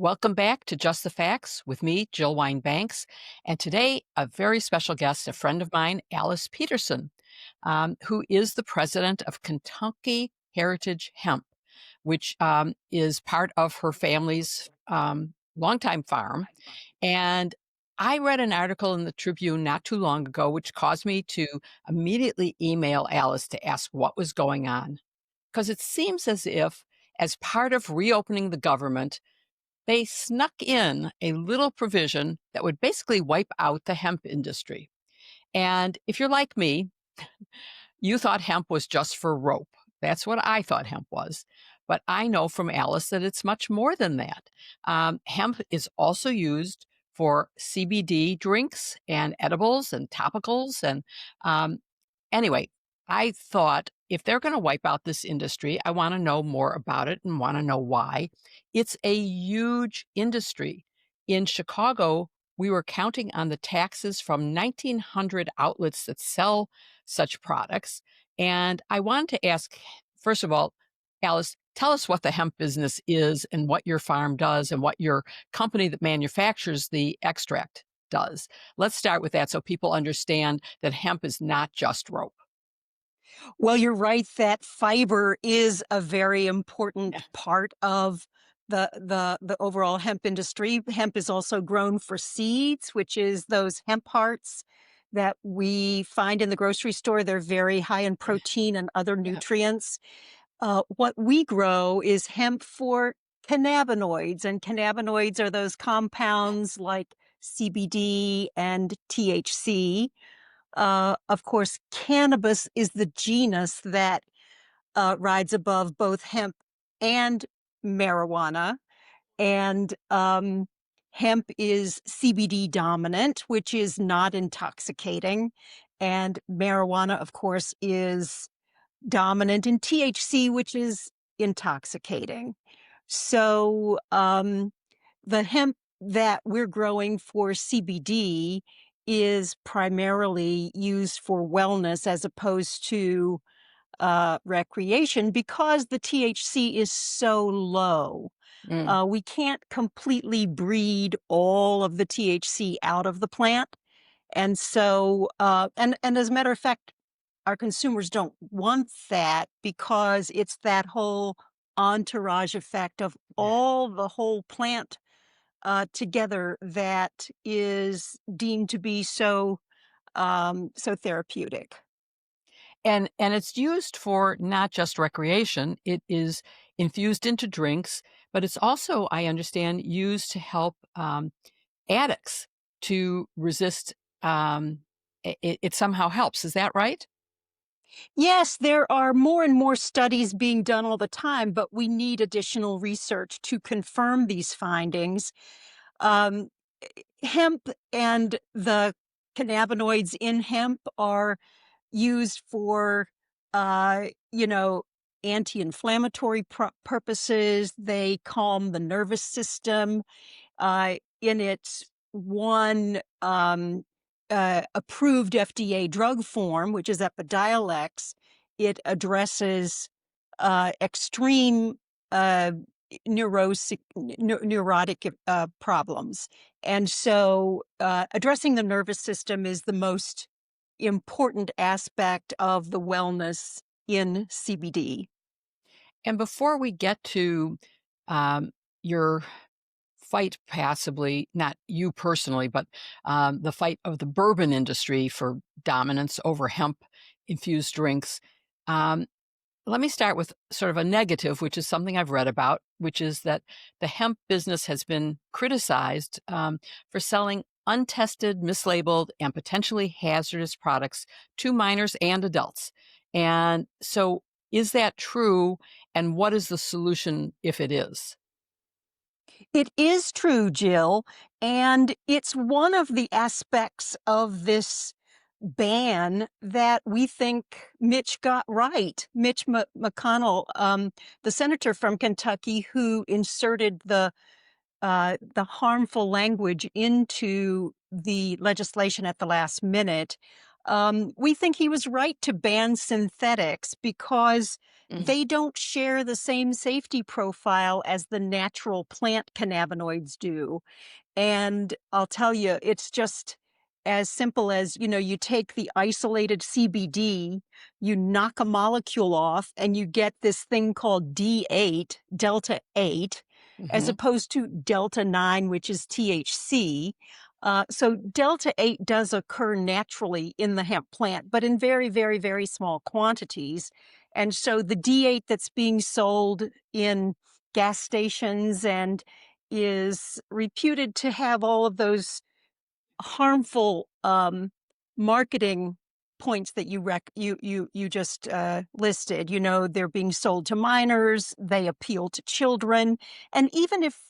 Welcome back to Just the Facts with me, Jill Wine Banks. And today, a very special guest, a friend of mine, Alice Peterson, who is the president of Kentucky Heritage Hemp, which is part of her family's longtime farm. And I read an article in the Tribune not too long ago, which caused me to immediately email Alice to ask what was going on. Because it seems as if, as part of reopening the government, they snuck in a little provision that would basically wipe out the hemp industry. And if you're like me, you thought hemp was just for rope. That's what I thought hemp was. But I know from Alice that it's much more than that. Hemp is also used for CBD drinks and edibles and topicals. And anyway, I thought if they're going to wipe out this industry, I want to know more about it and want to know why. It's a huge industry. In Chicago, we were counting on the taxes from 1,900 outlets that sell such products. And I wanted to ask, first of all, Alice, tell us what the hemp business is and what your farm does and what your company that manufactures the extract does. Let's start with that so people understand that hemp is not just rope. Well, you're right that fiber is a very Yeah. important part of the overall hemp industry. Hemp is also grown for seeds, which is those hemp hearts that we find in the grocery store. They're very high in protein and other Yeah. nutrients. What we grow is hemp for cannabinoids, and cannabinoids are those compounds like CBD and THC. Of course, cannabis is the genus that rides above both hemp and marijuana. And hemp is CBD dominant, which is not intoxicating. And marijuana, of course, is dominant in THC, which is intoxicating. So the hemp that we're growing for CBD is primarily used for wellness as opposed to recreation because the THC is so low. Mm. We can't completely breed all of the THC out of the plant. And so, and as a matter of fact, our consumers don't want that because it's that whole entourage effect of Yeah. all the whole plant together that is deemed to be so therapeutic. And it's used for not just recreation. It is infused into drinks, but it's also, I understand, used to help addicts to resist. It somehow helps. Is that right? Yes, there are more and more studies being done all the time, but we need additional research to confirm these findings. Um, Hemp and the cannabinoids in hemp are used for, you know, anti-inflammatory purposes. They calm the nervous system. In its one approved FDA drug form, which is Epidiolex, it addresses extreme uh, neurotic problems. And so addressing the nervous system is the most important aspect of the wellness in CBD. And before we get to um, your fight, possibly not you personally, but the fight of the bourbon industry for dominance over hemp infused drinks. Um, Let me start with sort of a negative, which is something I've read about, which is that the hemp business has been criticized for selling untested, mislabeled, and potentially hazardous products to minors and adults. And so, is that true? And what is the solution if it is? It is true, Jill, and it's one of the aspects of this ban that we think Mitch got right. Mitch McConnell, the senator from Kentucky who inserted the harmful language into the legislation at the last minute, We think he was right to ban synthetics because Mhm. they don't share the same safety profile as the natural plant cannabinoids do. And I'll tell you, it's just as simple as, you take the isolated CBD, you knock a molecule off, and you get this thing called D8, delta 8, as Mhm. opposed to delta 9, which is THC. So delta 8 does occur naturally in the hemp plant, but in very, very, very small quantities. And so the D8 that's being sold in gas stations and is reputed to have all of those harmful, marketing points that you just, listed. They're being sold to minors, they appeal to children, and even if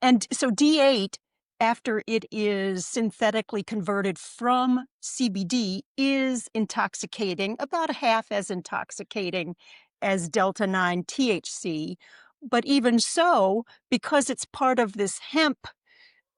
and so D8, after it is synthetically converted from CBD, is intoxicating, about half as intoxicating as delta 9 THC. But even so, because it's part of this hemp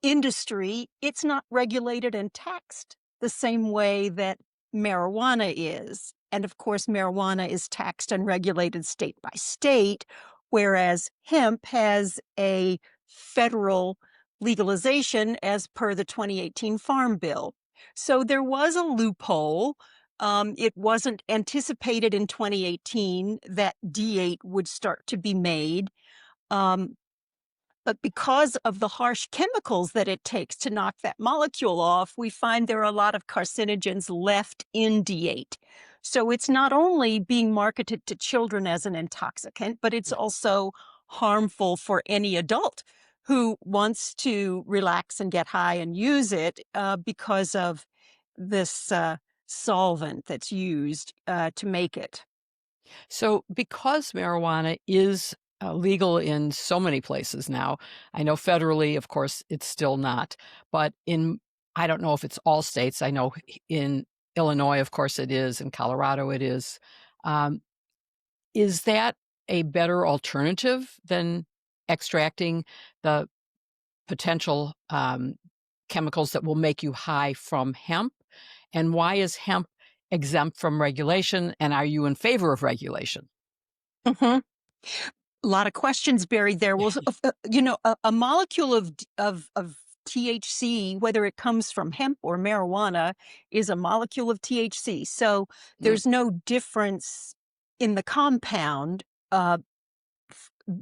industry, it's not regulated and taxed the same way that marijuana is. And of course, marijuana is taxed and regulated state by state, whereas hemp has a federal legalization as per the 2018 Farm Bill. So there was a loophole. It wasn't anticipated in 2018 that D8 would start to be made. Um, but because of the harsh chemicals that it takes to knock that molecule off, we find there are a lot of carcinogens left in D8. So it's not only being marketed to children as an intoxicant, but it's also harmful for any adult who wants to relax and get high and use it because of this solvent that's used to make it. So, because marijuana is legal in so many places now, I know federally, of course, it's still not, but I don't know if it's all states. I know in Illinois, of course, it is. In Colorado, it is. Um, is that a better alternative than extracting the potential chemicals that will make you high from hemp? And why is hemp exempt from regulation? And are you in favor of regulation? Mhm. A lot of questions buried there. Well, a molecule of THC, whether it comes from hemp or marijuana, is a molecule of THC. So Mm, there's no difference in the compound uh,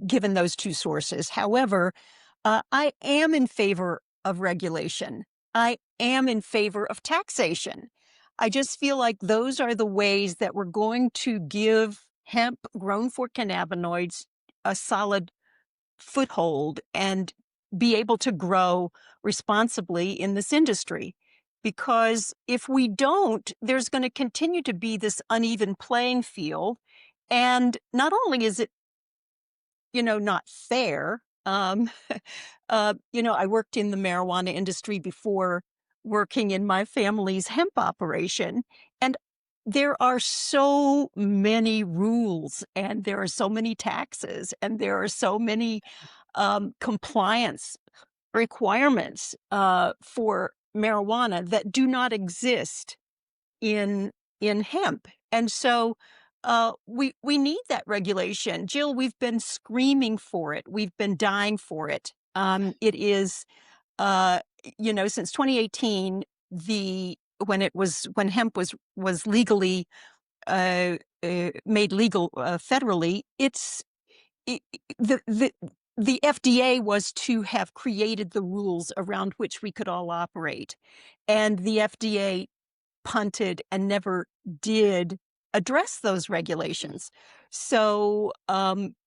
given those two sources. However, I am in favor of regulation. I am in favor of taxation. I just feel like those are the ways that we're going to give hemp grown for cannabinoids a solid foothold and be able to grow responsibly in this industry. Because if we don't, there's going to continue to be this uneven playing field. And not only is it not fair. I worked in the marijuana industry before working in my family's hemp operation, and there are so many rules, and there are so many taxes, and there are so many compliance requirements for marijuana that do not exist in hemp. And so we need that regulation. Jill, we've been screaming for it. We've been dying for it. It is uh, since 2018, the when hemp was legally made legal federally, the the FDA was to have created the rules around which we could all operate, and the FDA punted and never did address those mm, regulations. So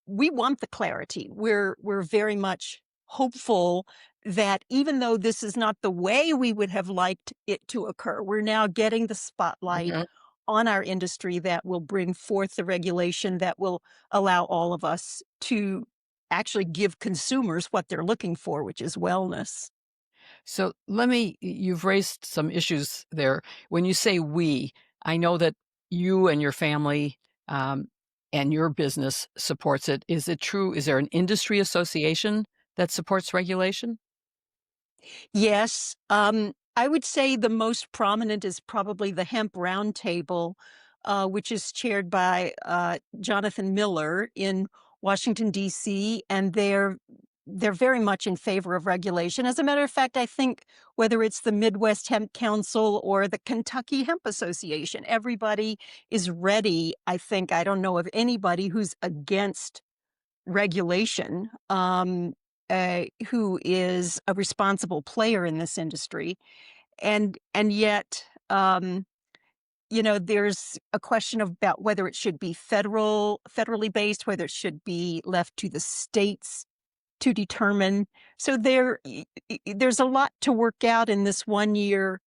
we want the clarity. We're very much hopeful that even though this is not the way we would have liked it to occur, we're now getting the spotlight mhm. on our industry that will bring forth the regulation that will allow all of us to actually give consumers what they're looking for, which is wellness. So you've raised some issues there. When you say we, I know that you and your family um, and your business supports it. Is it true? Is there an industry association that supports regulation? Yes. I would say the most prominent is probably the Hemp Roundtable, which is chaired by Jonathan Miller in Washington, D.C., and they're very much in favor of regulation. As a matter of fact, I think whether it's the Midwest Hemp Council or the Kentucky Hemp Association, everybody is ready. I think I don't know of anybody who's against regulation, who is a responsible player in this industry. And yet, there's a question about whether it should be federally based, whether it should be left to the states to determine. So there's a lot to work out in this 1 year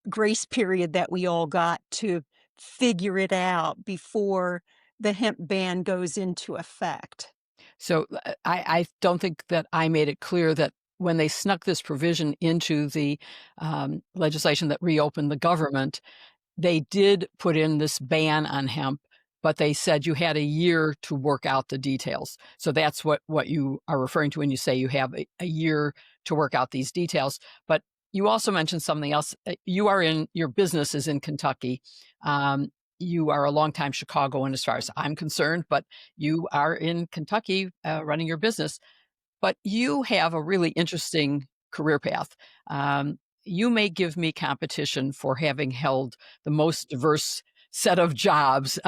grace period that we all got to figure it out before the hemp ban goes into effect. So I don't think that I made it clear that when they snuck this provision into the legislation that reopened the government, they did put in this ban on hemp, but they said you had a year to work out the details. So that's what you are referring to when you say you have a year to work out these details. But you also mentioned something else. Your business is in Kentucky. You are a longtime Chicagoan as far as I'm concerned, but you are in Kentucky running your business. But you have a really interesting career path. You may give me competition for having held the most diverse set of jobs.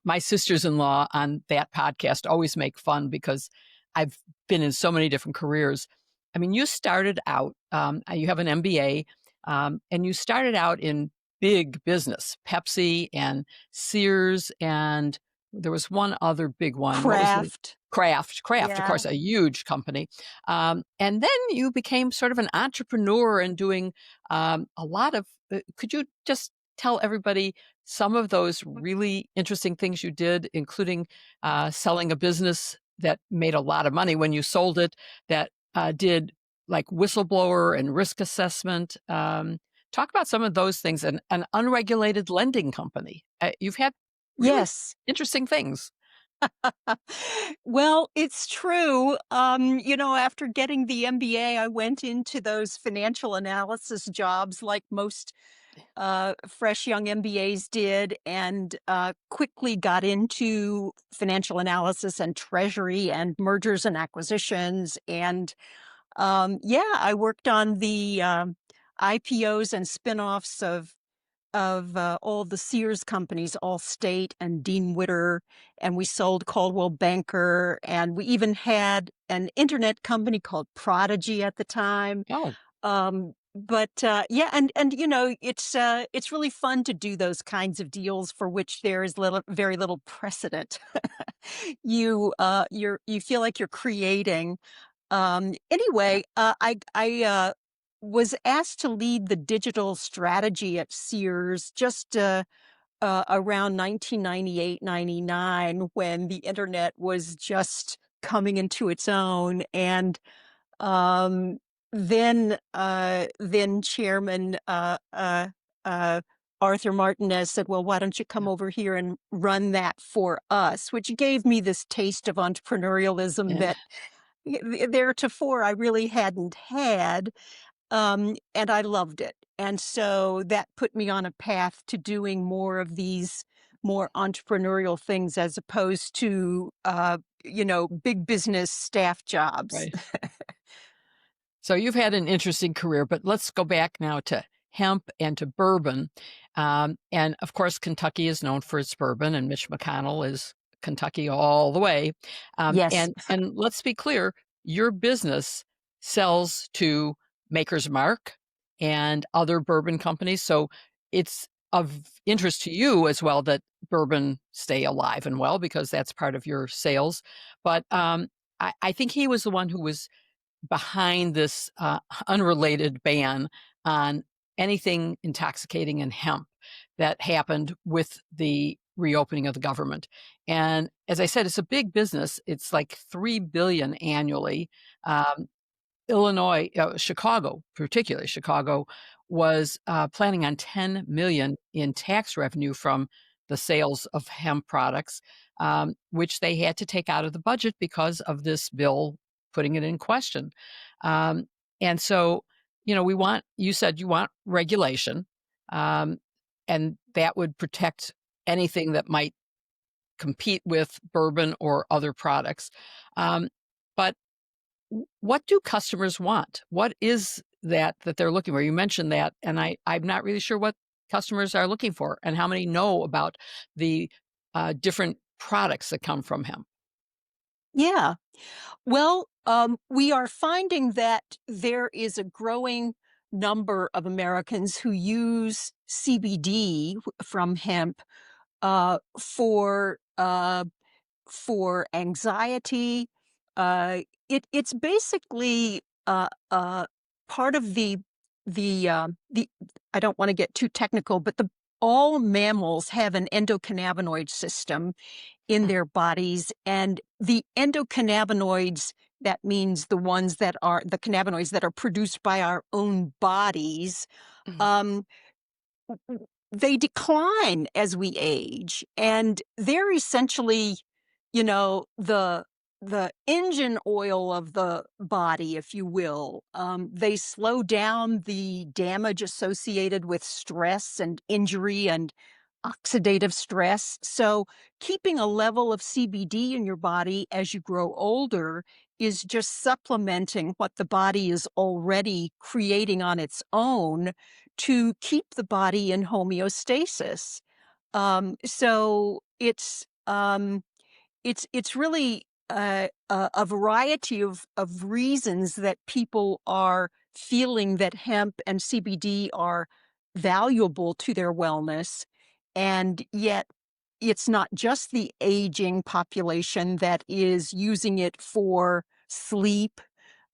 My sisters-in-law on that podcast always make fun because I've been in so many different careers. I mean, you started out, you have an MBA, and you started out in big business, Pepsi and Sears, and there was one other big one. What was it? Kraft. Kraft, of Yeah. course, a huge company. And then you became sort of an entrepreneur and doing a lot of. Could you just tell everybody some of those really interesting things you did, including selling a business that made a lot of money when you sold it, that did like whistleblower and risk assessment? Talk about some of those things and an unregulated lending company. You've had really Yes. interesting things. Well, it's true. After getting the MBA, I went into those financial analysis jobs like most fresh young MBAs did, and quickly got into financial analysis and treasury and mergers and acquisitions. And yeah, I worked on the IPOs and spinoffs of all the Sears companies, Allstate and Dean Witter, and we sold Coldwell Banker, and we even had an internet company called Prodigy at the time. Oh, But yeah, and it's really fun to do those kinds of deals for which there is very little precedent. You feel like you're creating. Anyway, I was asked to lead the digital strategy at Sears just around 1998, 99, when the internet was just coming into its own. And um, then Chairman uh, Arthur Martinez said, "Well, why don't you come yeah, over here and run that for us?" Which gave me this taste of entrepreneurialism yeah. that theretofore I really hadn't had, and I loved it. And so that put me on a path to doing more of these more entrepreneurial things as opposed to, big business staff jobs. Right. So you've had an interesting career, but let's go back now to hemp and to bourbon. And of course, Kentucky is known for its bourbon, and Mitch McConnell is Kentucky all the way. Yes. And let's be clear, your business sells to Maker's Mark and other bourbon companies. So it's of interest to you as well that bourbon stay alive and well because that's part of your sales. But I think he was the one who was behind this unrelated ban on anything intoxicating in hemp that happened with the reopening of the government. And as I said, it's a big business. It's like 3 billion annually. Um, Illinois, Chicago, particularly Chicago, was planning on 10 million in tax revenue from the sales of hemp products, which they had to take out of the budget because of this bill putting it in question. Um, and so we want you said you want regulation, um, and that would protect anything that might compete with bourbon or other products. Um, but what do customers want? What is that they're looking for? You mentioned that, and I'm not really sure what customers are looking for and how many know about the different products that come from hemp. Yeah. Well, we are finding that there is a growing number of Americans who use CBD from hemp uh, for uh, for anxiety. Uh, it's basically part of the. I don't want to get too technical, but the all mammals have an endocannabinoid system in Mm, their bodies, and the endocannabinoids, that means the ones that are the cannabinoids that are produced by our own bodies, mhm. um, they decline as we age, and they're essentially, the engine oil of the body, if you will. They slow down the damage associated with stress and injury and oxidative stress. So keeping a level of CBD in your body as you grow older is just supplementing what the body is already creating on its own to keep the body in homeostasis. So it's really a variety of reasons that people are feeling that hemp and CBD are valuable to their wellness, and yet it's not just the aging population that is using it for sleep,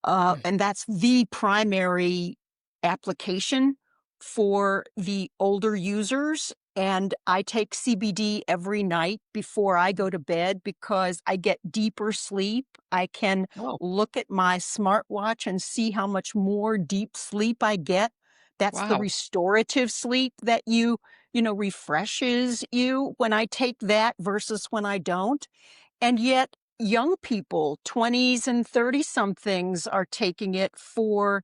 Mm. and that's the primary application for the older users. And I take CBD every night before I go to bed because I get deeper sleep. I can Oh, look at my smartwatch and see how much more deep sleep I get. That's the wow. restorative sleep that refreshes you when I take that versus when I don't. And yet, young people, 20s and 30 somethings, are taking it for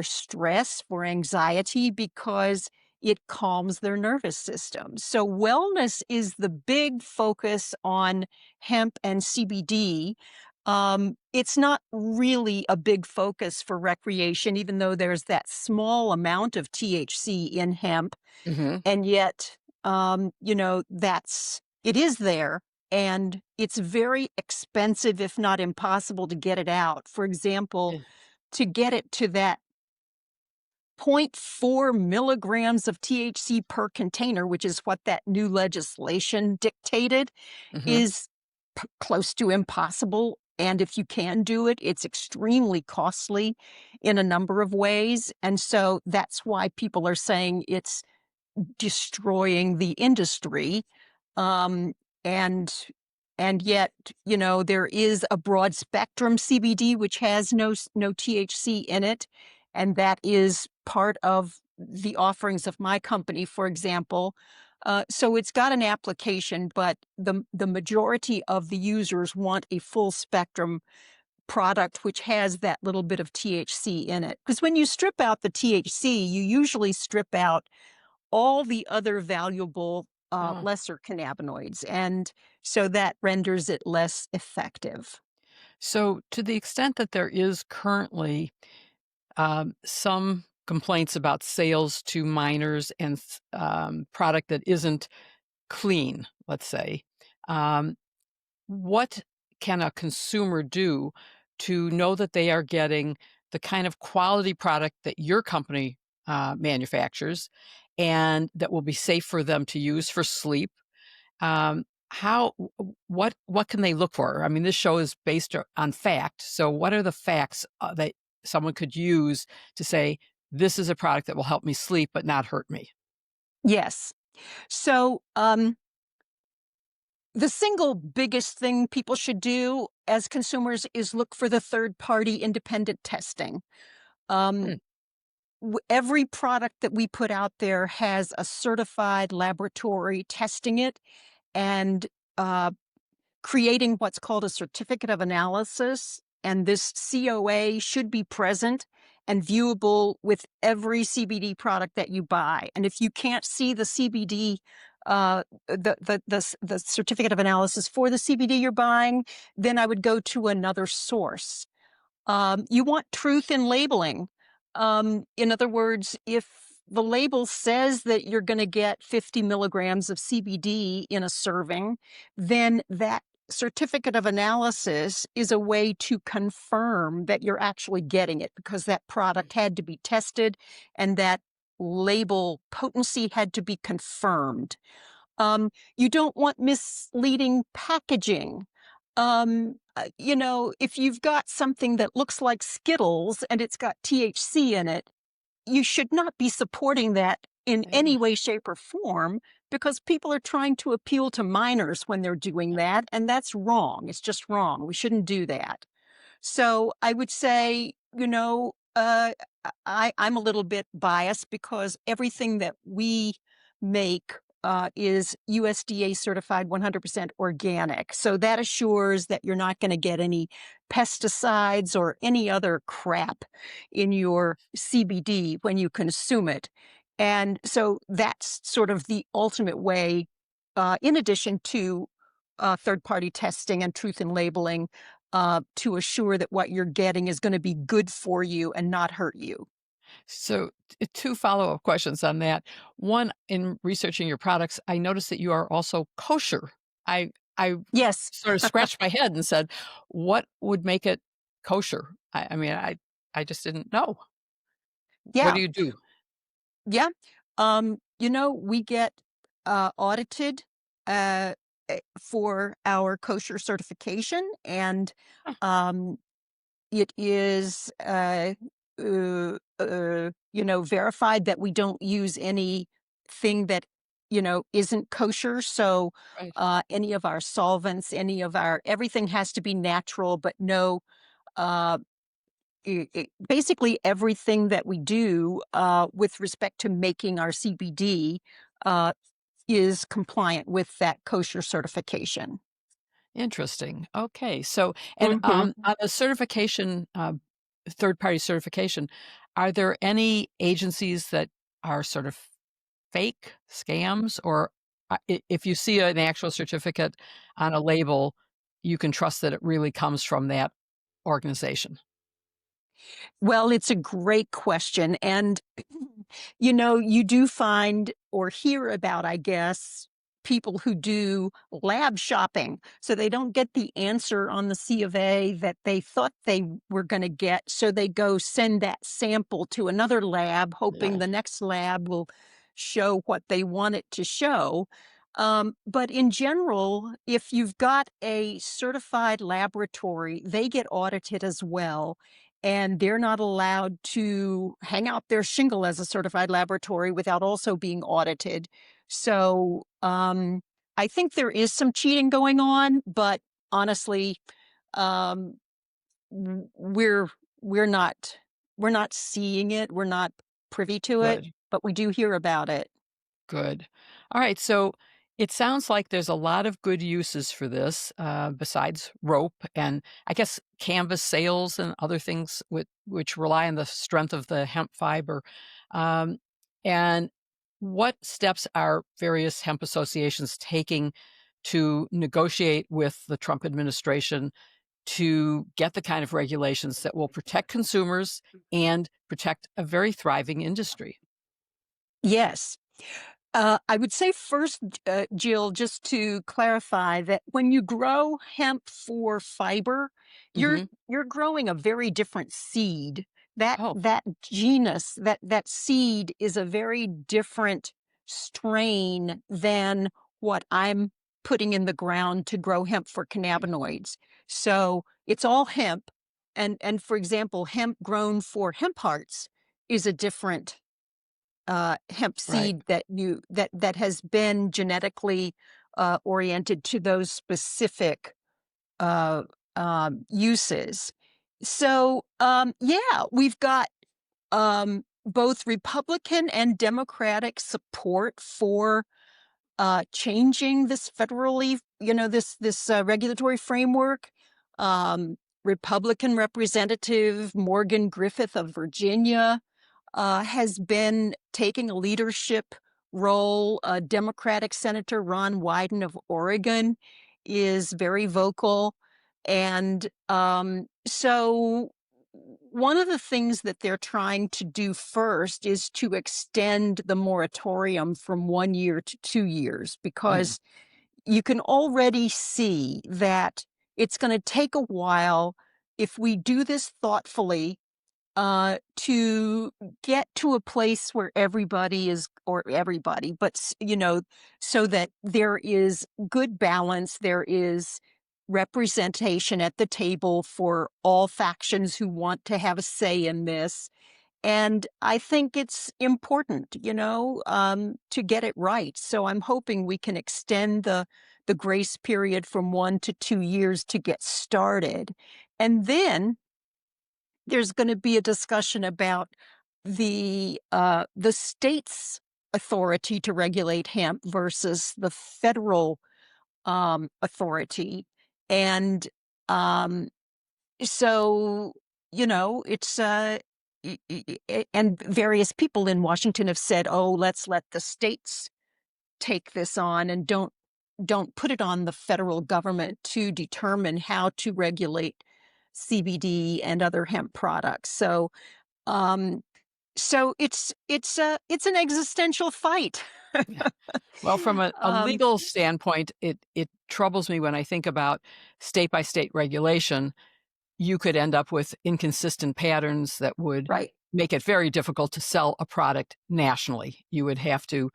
stress, for anxiety, because it calms their nervous system. So, wellness is the big focus on hemp and CBD. It's not really a big focus for recreation, even though there's that small amount of THC in hemp, Hmm. and yet, it is there, and it's very expensive, if not impossible, to get it out. For example, Yeah. to get it to that zero point 0.4 milligrams of THC per container, which is what that new legislation dictated, Hmm. is close to impossible. And if you can do it, it's extremely costly in a number of ways. And so that's why people are saying it's destroying the industry. Um, and and yet, there is a broad spectrum CBD which has no THC in it, and that is part of the offerings of my company, for example. So it's got an application, but the majority of the users want a full spectrum product which has that little bit of THC in it. Because when you strip out the THC, you usually strip out all the other valuable Oh. lesser cannabinoids, and so that renders it less effective. So, to the extent that there is currently some complaints about sales to minors and product that isn't clean, let's say, um, what can a consumer do to know that they are getting the kind of quality product that your company manufactures and that will be safe for them to use for sleep? How what can they look for? I mean, this show is based on fact. So, what are the facts that someone could use to say this is a product that will help me sleep but not hurt me? Yes. So, the single biggest thing people should do as consumers is look for the third party independent testing. Um, Mm, every product that we put out there has a certified laboratory testing it and uh, creating what's called a certificate of analysis. And this COA should be present and viewable with every CBD product that you buy. And if you can't see the CBD, the certificate of analysis for the CBD you're buying, then I would go to another source. You want truth in labeling. In other words, if the label says that you're going to get 50 milligrams of CBD in a serving, then that certificate of analysis is a way to confirm that you're actually getting it because that product had to be tested and that label potency had to be confirmed. You don't want misleading packaging. If you've got something that looks like Skittles and it's got THC in it, you should not be supporting that in Yeah. any way, shape, or form because people are trying to appeal to minors when they're doing that, and that's wrong. It's just wrong. We shouldn't do that. So I would say, I'm a little bit biased because everything that we make is USDA certified 100% organic. So that assures that you're not going to get any pesticides or any other crap in your CBD when you consume it. And so that's sort of the ultimate way, in addition to third party testing and truth in labeling, to assure that what you're getting is going to be good for you and not hurt you. So, two follow-up questions on that. One, in researching your products, I noticed that you are also kosher. I Yes. sort of scratched my head and said, "What would make it kosher?" I mean, I just didn't know. What Yeah. do you do? Yeah. We get audited for our kosher certification, and Huh, um, it is, verified that we don't use anything that, isn't kosher. So right. any of our solvents, everything has to be natural, but no, uh, basically everything that we do with respect to making our CBD uh, is compliant with that kosher certification. Interesting. Okay. So, and, Hmm. on the certification, third-party certification, are there any agencies that are sort of fake scams, or if you see an actual certificate on a label, you can trust that it really comes from that organization? Well, it's a great question. And, you do find or hear about, I guess, people who do lab shopping. So they don't get the answer on the C of A that they thought they were going to get. So they go send that sample to another lab, hoping Yeah. the next lab will show what they want it to show. But in general, if you've got a certified laboratory, they get audited as well, and they're not allowed to hang out their shingle as a certified laboratory without also being audited. So I think there is some cheating going on, but honestly, um, we're we're not we're not seeing it. We're not privy to it, Good. but we do hear about it. Good. All right. So it sounds like there's a lot of good uses for this, besides rope and I guess canvas sails and other things which rely on the strength of the hemp fiber. Um, and what steps are various hemp associations taking to negotiate with the Trump administration to get the kind of regulations that will protect consumers and protect a very thriving industry? Yes. I would say first, Jill, just to clarify that when you grow hemp for fiber, you're Hmm. you're growing a very different seed. That Oh, that genus, that seed is a very different strain than what I'm putting in the ground to grow hemp for cannabinoids. So it's all hemp, and for example, hemp grown for hemp hearts is a different hemp right. seed that has been genetically oriented to those specific uh, uses. So yeah, we've got both Republican and Democratic support for changing this federally, this regulatory framework. Republican Representative Morgan Griffith of Virginia has been taking a leadership role. Democratic Senator Ron Wyden of Oregon is very vocal. And so, one of the things that they're trying to do first is to extend the moratorium from 1 year to 2 years, Mm, because you can already see that it's going to take a while if we do this thoughtfully to get to a place where everybody is, or everybody, but so that there is good balance, there is representation at the table for all factions who want to have a say in this. And I think it's important, to get it right. So I'm hoping we can extend the grace period from 1 to 2 years to get started. And then there's going to be a discussion about the state's authority to regulate hemp versus the federal authority. And um, so, it's and various people in Washington have said, "Oh, let's let the states take this on, and don't put it on the federal government to determine how to regulate CBD and other hemp products." Um, so it's an existential fight. yeah. Well, from a um, legal standpoint, it troubles me when I think about state by state regulation. You could end up with inconsistent patterns that would right. make it very difficult to sell a product nationally. You would have to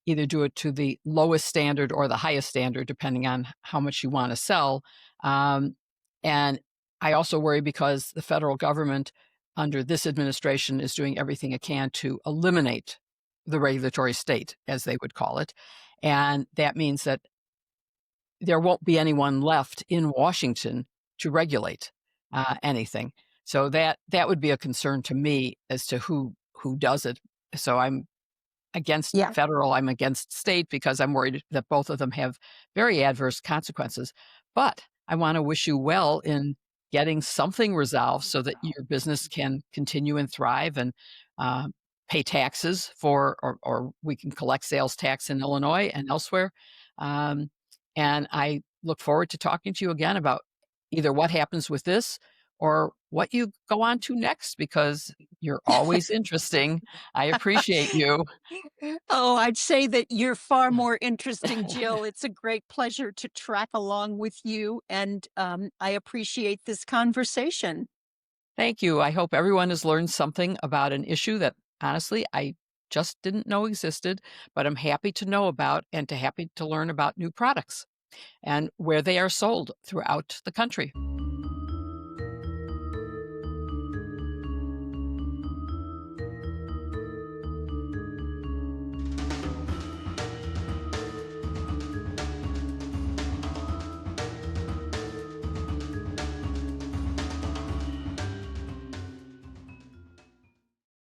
either do it to the lowest standard or the highest standard, depending on how much you want to sell. Um, and I also worry because the federal government under this administration is doing everything it can to eliminate the regulatory state, as they would call it. And that means that there won't be anyone left in Washington to regulate anything. So that would be a concern to me as to who does it. So I'm against Yeah. federal, I'm against state because I'm worried that both of them have very adverse consequences. But I want to wish you well in getting something resolved so that your business can continue and thrive and uh, pay taxes or we can collect sales tax in Illinois and elsewhere. Um, and I look forward to talking to you again about either what happens with this or what you go on to next because you're always interesting. I appreciate you. Oh, I'd say that you're far more interesting, Jill. It's a great pleasure to track along with you, and I appreciate this conversation. Thank you. I hope everyone has learned something about an issue that honestly I just didn't know existed, but I'm happy to know about and to happy to learn about new products and where they are sold throughout the country.